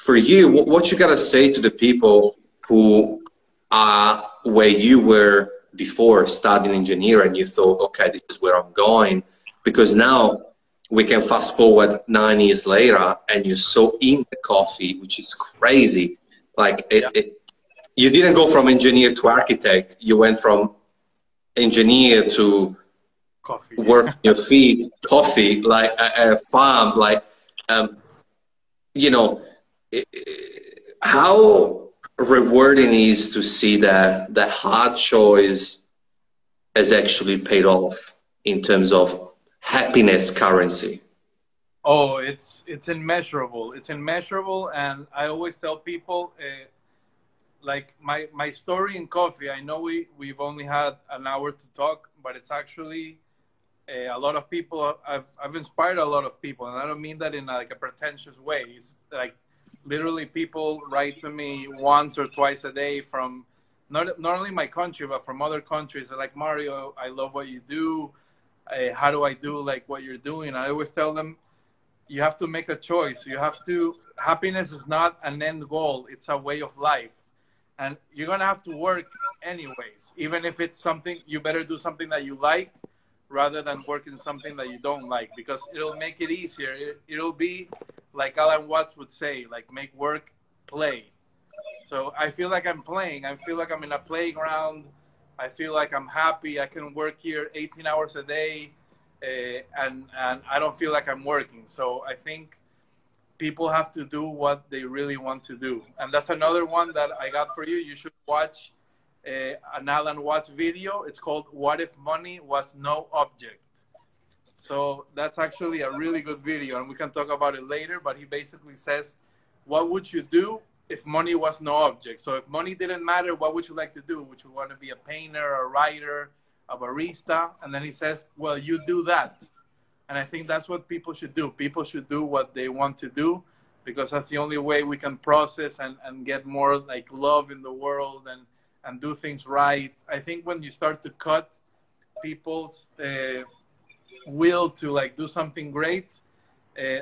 for you, what you gotta say to the people who are where you were before studying engineering, and you thought, okay, this is where I'm going, because now we can fast forward 9 years later, and you're so in the coffee, which is crazy. Like you didn't go from engineer to architect. You went from engineer to coffee, work on your feet, coffee, like a farm, like, you know, how rewarding is to see that the hard choice has actually paid off in terms of happiness currency. Oh, it's immeasurable. It's immeasurable, and I always tell people, like my story in coffee. I know we've only had an hour to talk, but it's actually a lot of people. I've inspired a lot of people, and I don't mean that in like a pretentious way. It's like literally people write to me once or twice a day from not only my country but from other countries. They're like, Mario, I love what you do. How do I do like what you're doing? And I always tell them, you have to make a choice. You have to. Happiness is not an end goal. It's a way of life, and you're gonna have to work anyways. Even if it's something, you better do something that you like rather than working something that you don't like, because it'll make it easier. It'll be like Alan Watts would say, like, make work play. So I feel like I'm playing. I feel like I'm in a playground. I feel like I'm happy. I can work here 18 hours a day, and I don't feel like I'm working. So I think people have to do what they really want to do. And that's another one that I got for you. You should watch an Alan Watts video. It's called What If Money Was No Object? So that's actually a really good video, and we can talk about it later, but he basically says, what would you do if money was no object? So if money didn't matter, what would you like to do? Would you want to be a painter, a writer, a barista? And then he says, well, you do that. And I think that's what people should do. People should do what they want to do, because that's the only way we can process and get more like love in the world and do things right. I think when you start to cut people's will to like do something great,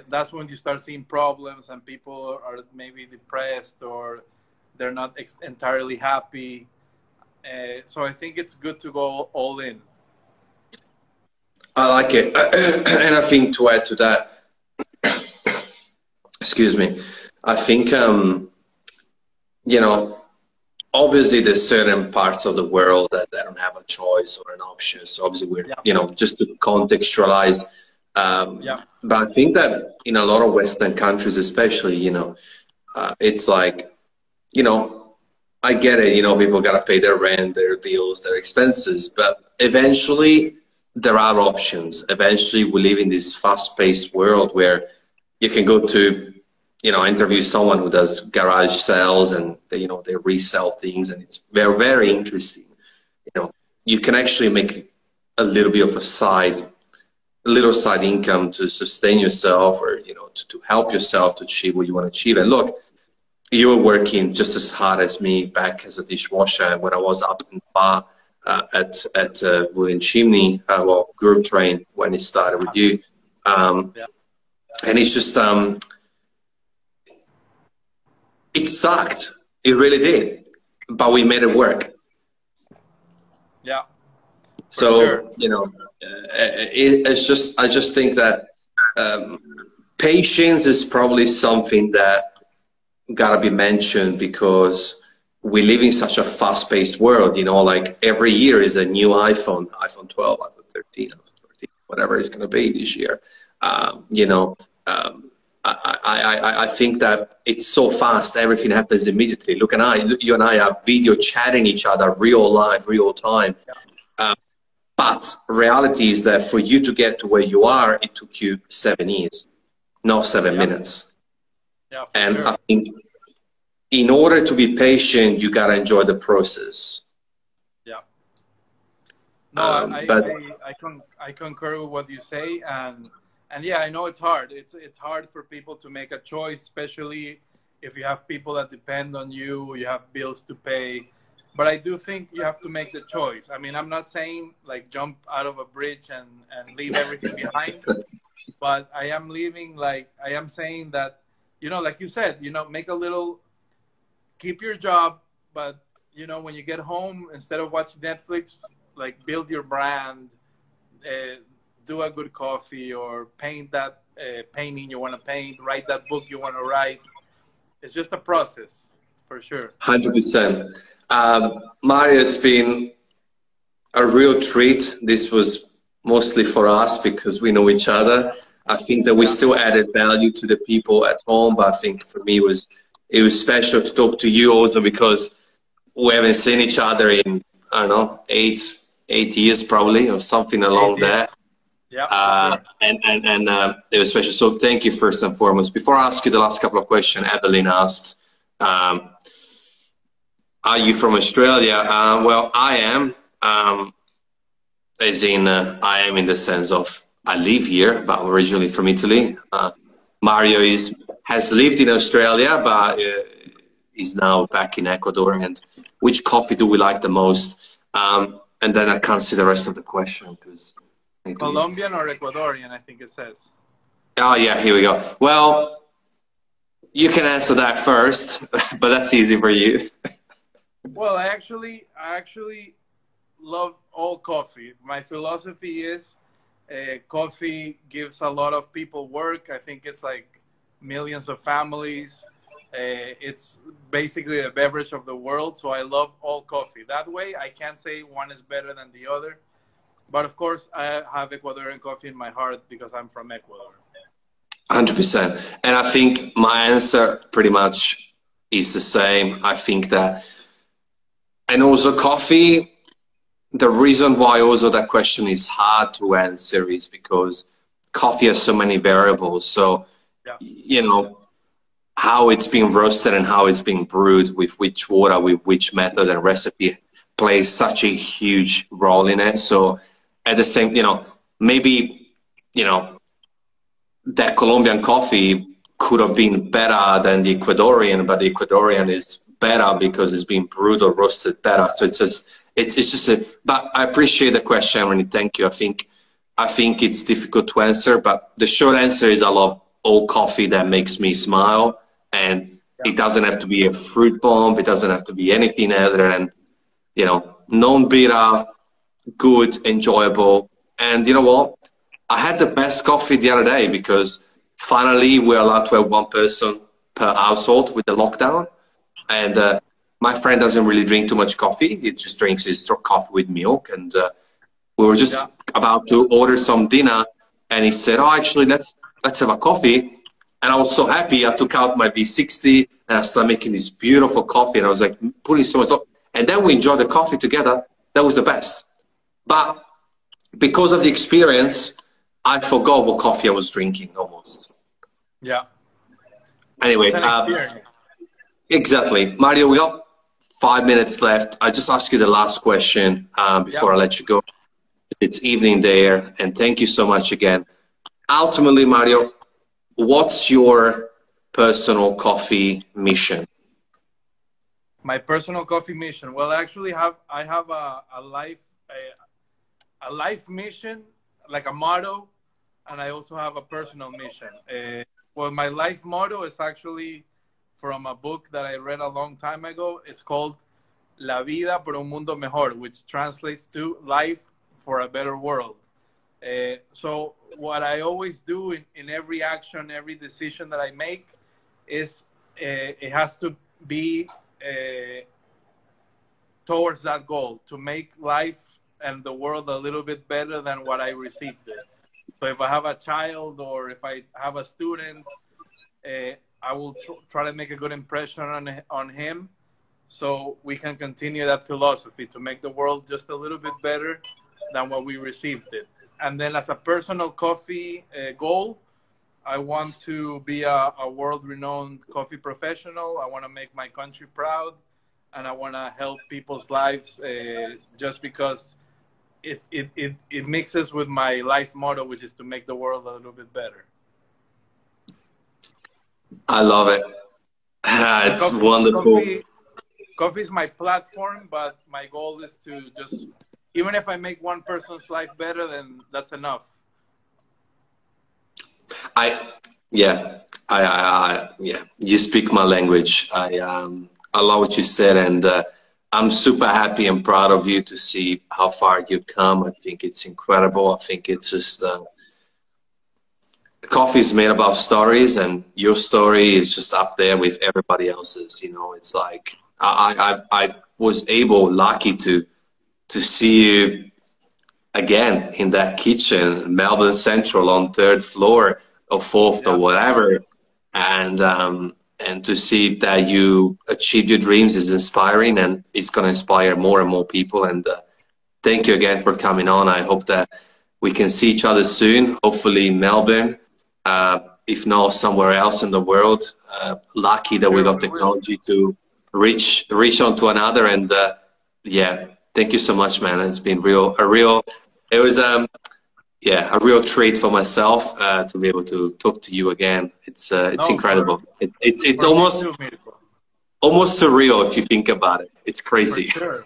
that's when you start seeing problems, and people are maybe depressed or they're not entirely happy. So I think it's good to go all in. I like it. And I think to add to that, excuse me, I think, you know, obviously there's certain parts of the world that they don't have a choice or an option. So obviously we're, you know, just to contextualize. But I think that in a lot of Western countries, especially, you know, it's like, you know, I get it, you know, people got to pay their rent, their bills, their expenses, but eventually there are options. Eventually we live in this fast-paced world where you can go to, you know, interview someone who does garage sales, and they, you know, they resell things, and it's very, very interesting. You know, you can actually make a little bit of a little side income to sustain yourself, or, you know, to help yourself to achieve what you want to achieve. And look, you were working just as hard as me back as a dishwasher when I was up in bar at William Chimney, well, group train when it started with you. And it's just, it sucked. It really did. But we made it work. Yeah. So, sure. You know, it's just, I just think that patience is probably something that gotta be mentioned, because we live in such a fast-paced world. You know, like every year is a new iPhone 12, iPhone 13, iPhone 14, whatever it's going to be this year. You know, I think that it's so fast. Everything happens immediately. Look, you and I are video chatting each other, real life, real time. But reality is that for you to get to where you are, it took you 7 years, not 7 minutes. Yeah, and sure. I think in order to be patient, you got to enjoy the process. Yeah. No, I concur with what you say, and yeah, I know it's hard. It's hard for people to make a choice, especially if you have people that depend on you, you have bills to pay. But I do think you have to make the choice. I mean, I'm not saying like jump out of a bridge and leave everything behind, but I am saying that you know, like you said, you know, make a little, keep your job, but you know, when you get home, instead of watching Netflix, like build your brand, do a good coffee, or paint that painting you want to paint, write that book you want to write. It's just a process, for sure. 100%. Mario, it's been a real treat. This was mostly for us because we know each other. I think that we still added value to the people at home, but I think for me it was special to talk to you also because we haven't seen each other in, I don't know, eight years probably, or something along there. Yeah. And it was special. So thank you first and foremost. Before I ask you the last couple of questions, Evelyn asked, are you from Australia? Well, I am. As in, I am in the sense of I live here, but I'm originally from Italy. Mario has lived in Australia, but is now back in Ecuador. And which coffee do we like the most? And then I can't see the rest of the question because Colombian or Ecuadorian, I think it says. Oh yeah, here we go. Well, you can answer that first, but that's easy for you. Well, I actually love all coffee. My philosophy is coffee gives a lot of people work. I think it's like millions of families. It's basically a beverage of the world. So I love all coffee. That way, I can't say one is better than the other. But of course, I have Ecuadorian coffee in my heart because I'm from Ecuador. 100%. And I think my answer pretty much is the same. I think that, and also coffee, the reason why also that question is hard to answer is because coffee has so many variables. So, you know, how it's being roasted and how it's being brewed, with which water, with which method and recipe plays such a huge role in it. So at the same, you know, maybe, you know, that Colombian coffee could have been better than the Ecuadorian, but the Ecuadorian is better because it's been brewed or roasted better. So it's just a, but I appreciate the question, Rennie. Thank you. I think it's difficult to answer, but the short answer is I love all coffee that makes me smile, and it doesn't have to be a fruit bomb. It doesn't have to be anything other than, you know, non-bitter, good, enjoyable. And you know what? I had the best coffee the other day because finally we're allowed to have one person per household with the lockdown. And my friend doesn't really drink too much coffee. He just drinks his coffee with milk. And we were just about to order some dinner, and he said, "Oh, actually, let's have a coffee." And I was so happy. I took out my V60 and I started making this beautiful coffee. And I was like putting so much, and then we enjoyed the coffee together. That was the best. But because of the experience, I forgot what coffee I was drinking almost. Yeah. Anyway, exactly. Mario, we got 5 minutes left. I just ask you the last question before I let you go. It's evening there, and thank you so much again. Ultimately, Mario, what's your personal coffee mission? My personal coffee mission. Well, actually, I have a life mission, like a motto, and I also have a personal mission. Well, my life motto is actually from a book that I read a long time ago. It's called La Vida por un Mundo Mejor, which translates to Life for a Better World. So what I always do in every action, every decision that I make is it has to be towards that goal, to make life and the world a little bit better than what I received it. So if I have a child or if I have a student, I will try to make a good impression on him, so we can continue that philosophy to make the world just a little bit better than what we received it. And then as a personal coffee goal, I want to be a world-renowned coffee professional. I want to make my country proud, and I want to help people's lives just because it mixes with my life motto, which is to make the world a little bit better. I love it. It's wonderful. Coffee is my platform, but my goal is to just, even if I make one person's life better, then that's enough. I Yeah, you speak my language. I love what you said, and I'm super happy and proud of you to see how far you've come. I think it's incredible. I think it's just coffee is made about stories, and your story is just up there with everybody else's. You know, it's like I was lucky to see you again in that kitchen, Melbourne Central on third floor or fourth or Yeah. whatever, and to see that you achieved your dreams is inspiring, and it's going to inspire more and more people. And thank you again for coming on. I hope that we can see each other soon, hopefully in Melbourne, if not somewhere else in the world. Lucky that we Sure, got we will. technology to reach on to another. And yeah, thank you so much, man. It's been it was yeah, a real treat for myself to be able to talk to you again. It's No, incredible. It's for me too, Mirko. almost surreal if you think about it. It's For crazy. sure.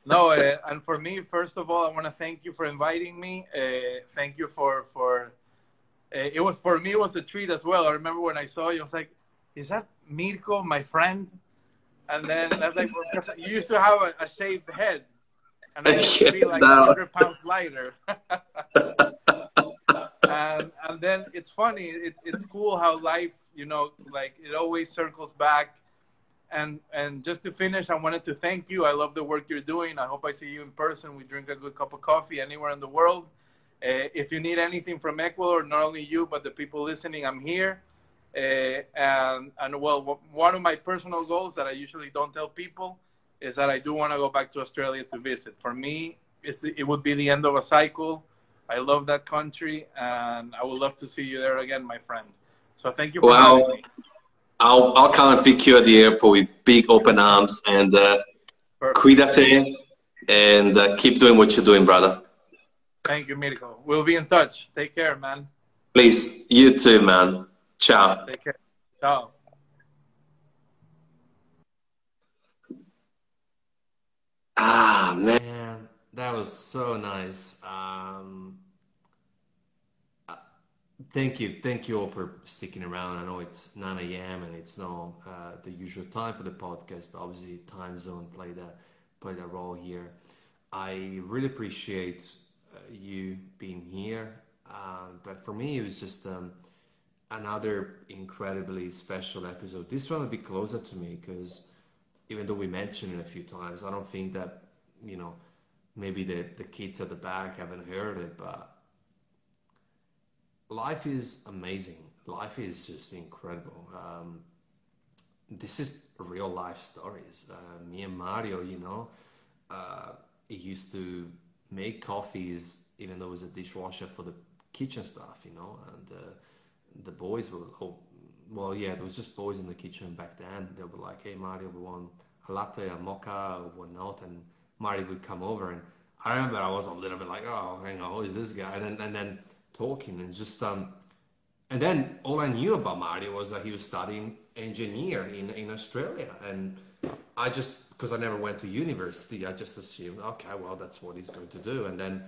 No, and for me, first of all, I want to thank you for inviting me. Thank you for it was for me. It was a treat as well. I remember when I saw you, I was like, "Is that Mirko, my friend?" And then I was like, well, 'cause you used to have a shaved head, and I used to be like No. 100 pounds lighter. And then it's funny. It's cool how life, like it always circles back. And just to finish, I wanted to thank you. I love the work you're doing. I hope I see you in person. We drink a good cup of coffee anywhere in the world. If you need anything from Ecuador, not only you but the people listening, I'm here. And well, one of my personal goals that I usually don't tell people is that I do want to go back to Australia to visit. For me, it would be the end of a cycle. I love that country, and I would love to see you there again, my friend. So thank you for having Well, me. I'll come and pick you at the airport with big open arms, and Perfect. cuídate and keep doing what you're doing, brother. Thank you, Mirko. We'll be in touch. Take care, man. Please, you too, man. Ciao. Take care. Ciao. Ah, man, that was so nice. Thank you all for sticking around. I know it's 9 a.m. and it's not the usual time for the podcast, but obviously time zone played a role here. I really appreciate you being here, but for me it was just another incredibly special episode. This one will be closer to me because even though we mentioned it a few times, I don't think that you know maybe the kids at the back haven't heard it, but life is amazing. Life is just incredible. This is real life stories. Me and Mario, he used to make coffees even though it was a dishwasher for the kitchen stuff, and the boys were, oh, well, yeah, there was just boys in the kitchen back then. They were like, hey, Mario, we want a latte, a mocha, or whatnot, and Mario would come over, and I remember I was a little bit like, oh, hang on, who is this guy? And then talking and just and then all I knew about Mario was that he was studying engineer in Australia. And I just, because I never went to university, I just assumed, okay, well, that's what he's going to do. And then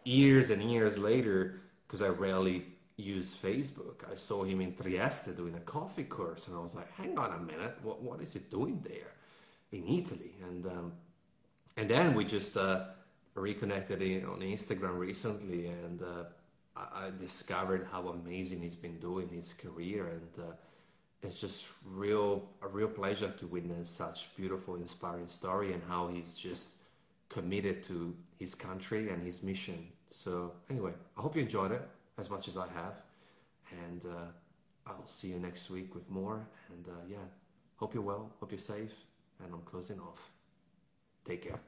years and years later, because I rarely use Facebook, I saw him in Trieste doing a coffee course. And I was like, hang on a minute, what is he doing there in Italy? And then we just reconnected on Instagram recently, and I discovered how amazing he's been doing his career, and it's just a real pleasure to witness such beautiful, inspiring story, and how he's just committed to his country and his mission. So anyway, I hope you enjoyed it as much as I have, and I'll see you next week with more. And yeah, hope you're well, hope you're safe, and I'm closing off. Take care.